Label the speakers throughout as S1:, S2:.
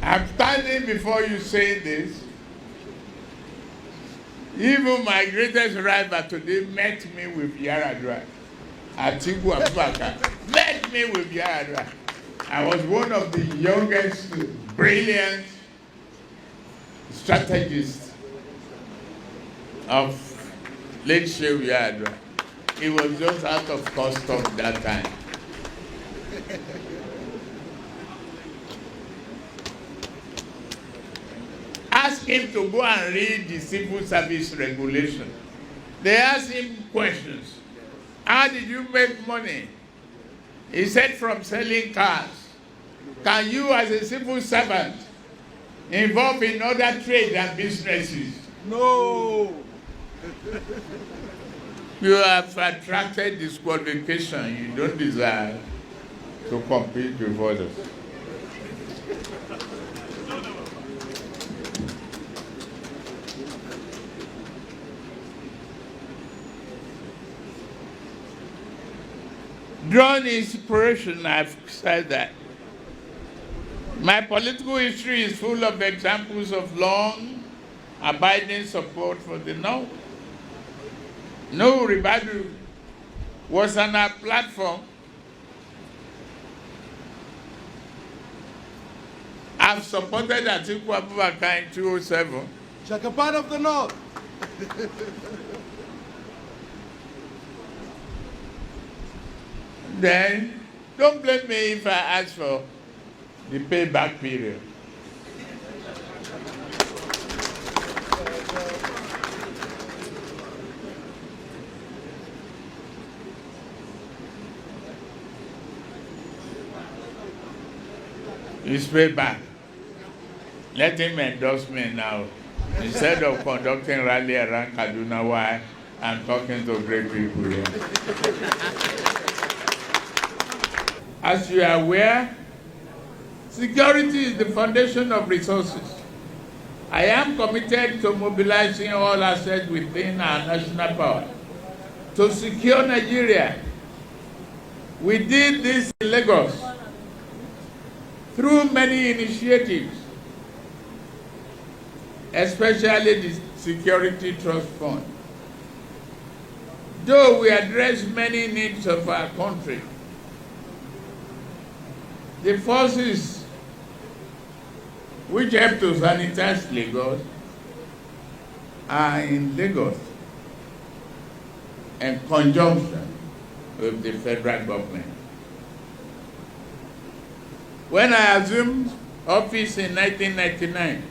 S1: I'm standing before you saying this. Even my greatest rival today met me with Yaradua. Atiku met me with Yaradua. I was one of the youngest, brilliant strategists of late Shehu Yaradua. He was just out of custom that time. Ask him to go and read the civil service regulation. They asked him questions. How did you make money? He said, from selling cars. Can you, as a civil servant, involve in other trade and businesses?
S2: No.
S1: You have attracted disqualification. You don't deserve to compete with others. Drawn inspiration, I've said that. My political history is full of examples of long, abiding support for the North. No Ribadu was on our platform. I've supported Atiku Abubakar in 2007.
S2: Shakapan of the North.
S1: Then, don't blame me if I ask for the payback period. It's payback. Let him endorse me now. Instead of conducting rally around Kaduna, why I'm talking to great people here. As you are aware, security is the foundation of resources. I am committed to mobilizing all assets within our national power to secure Nigeria. We did this in Lagos through many initiatives, especially the Security Trust Fund. Though we address many needs of our country, the forces which help to sanitize Lagos are in Lagos in conjunction with the federal government. When I assumed office in 1999,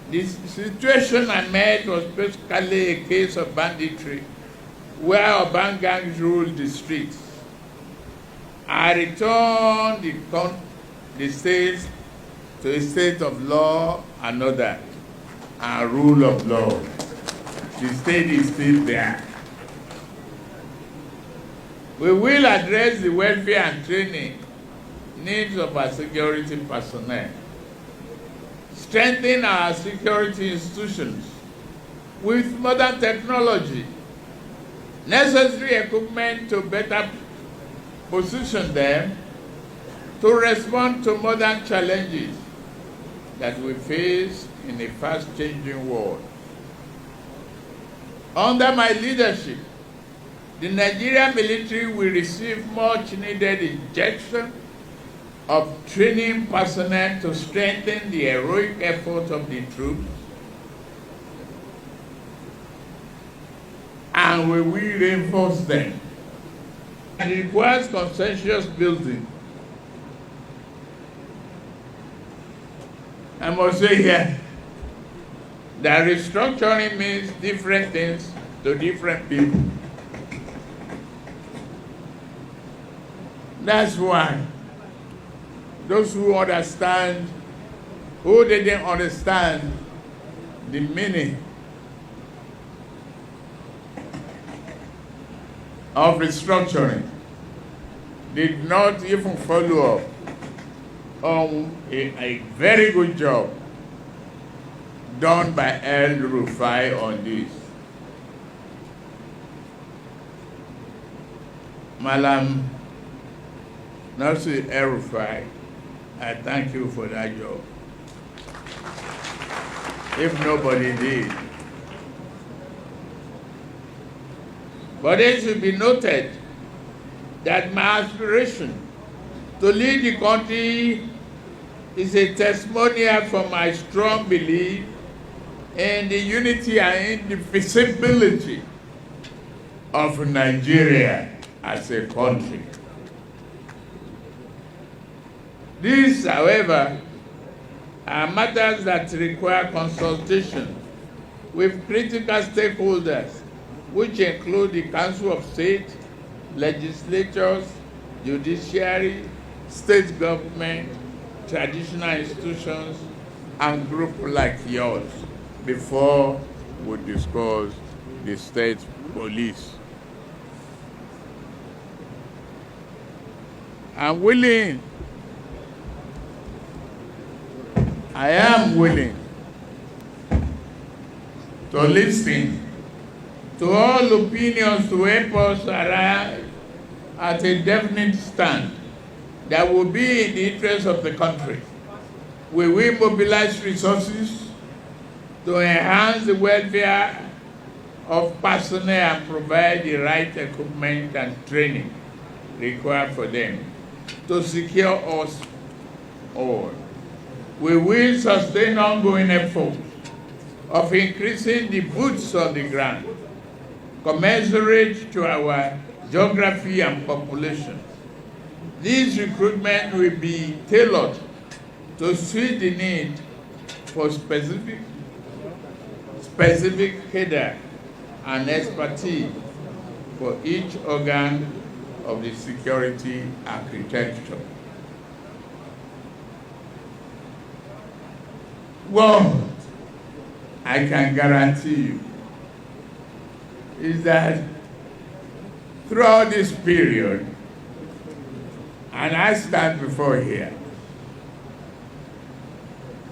S1: the situation I met was basically a case of banditry where urban gangs ruled the streets. I returned the state to a state of law and order and rule of law. The state is still there. We will address the welfare and training needs of our security personnel, strengthen our security institutions with modern technology, necessary equipment to better position them to respond to modern challenges that we face in a fast-changing world. Under my leadership, the Nigerian military will receive much-needed injection of training personnel to strengthen the heroic effort of the troops, and we will reinforce them. It requires consensus building. I must say here that restructuring means different things to different people. That's why those who understand, who didn't understand the meaning of restructuring did not even follow up on a very good job done by El Rufai on this. Malam Nasir El Rufai I thank you for that job. If nobody did. But it should be noted that my aspiration to lead the country is a testimonial for my strong belief in the unity and indivisibility of Nigeria as a country. These, however, are matters that require consultation with critical stakeholders, which include the Council of State, legislatures, judiciary, state government, traditional institutions, and groups like yours, before we discuss the state police. I'm willing, I am willing to listen to all opinions to help us arrive at a definite stand that will be in the interest of the country. We will mobilize resources to enhance the welfare of personnel and provide the right equipment and training required for them to secure us all. We will sustain ongoing efforts of increasing the boots on the ground, commensurate to our geography and population. This recruitment will be tailored to suit the need for specific cadre and expertise for each organ of the security architecture. What I can guarantee you is that throughout this period, and I stand before here,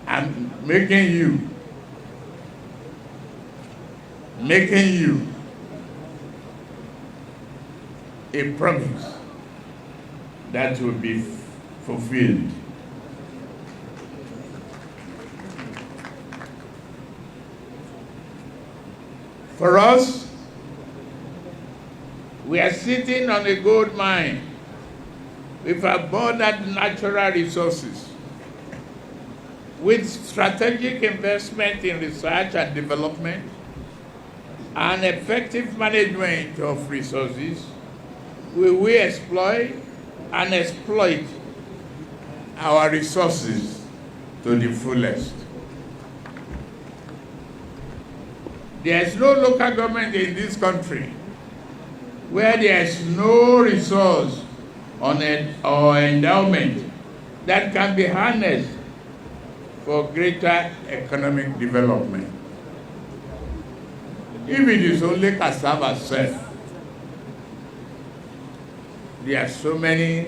S1: I'm making you a promise that will be fulfilled. For us, we are sitting on a gold mine with abundant natural resources, with strategic investment in research and development, and effective management of resources. We will exploit our resources to the fullest. There is no local government in this country where there is no resource or endowment that can be harnessed for greater economic development. If it is only cassava itself, there are so many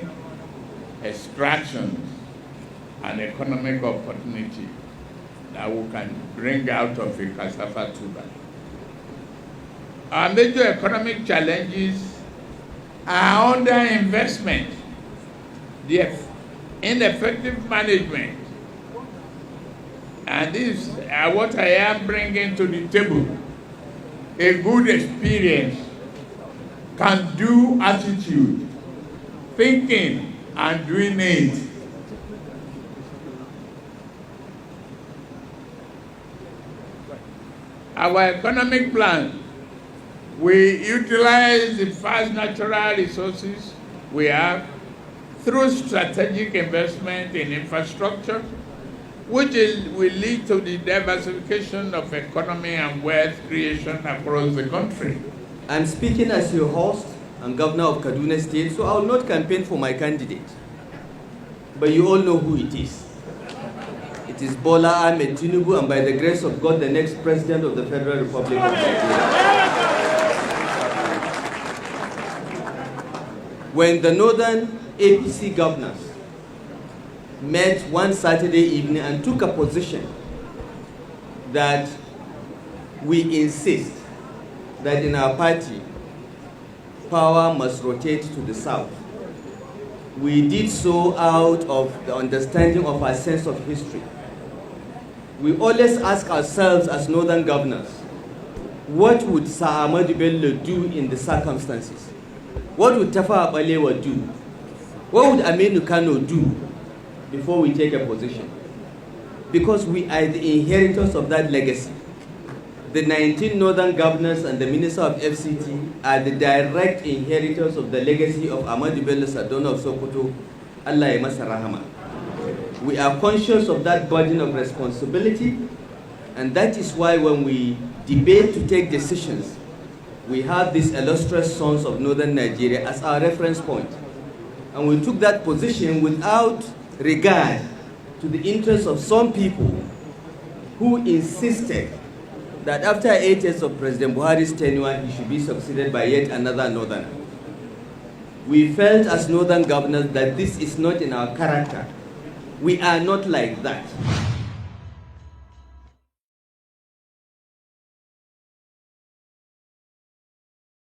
S1: extractions and economic opportunity that we can bring out of a cassava tuber. Our major economic challenges are underinvestment, the ineffective management, and these are what I am bringing to the table. A good experience, can-do attitude, thinking and doing it. Our economic plan, we utilize the vast natural resources we have through strategic investment in infrastructure, which will lead to the diversification of economy and wealth creation across the country.
S3: I'm speaking as your host and governor of Kaduna State, so I will not campaign for my candidate. But you all know who it is. It is Bola Ahmed Tinubu, and by the grace of God, the next president of the Federal Republic of Nigeria. When the northern APC governors met one Saturday evening and took a position that we insist that in our party, power must rotate to the south. We did so out of the understanding of our sense of history. We always ask ourselves as northern governors, what would Sir Ahmadu Bello do in the circumstances? What would Tafawa Balewa do? What would Aminu Kano do before we take a position? Because we are the inheritors of that legacy. The 19 northern governors and the Minister of FCT are the direct inheritors of the legacy of Ahmadu Bello Sardauna of Sokoto, Allah ya masa rahama. We are conscious of that burden of responsibility, and that is why when we debate to take decisions, we have these illustrious sons of northern Nigeria as our reference point. And we took that position without regard to the interests of some people who insisted that after 8 years of President Buhari's tenure, he should be succeeded by yet another northerner. We felt as northern governors that this is not in our character. We are not like that.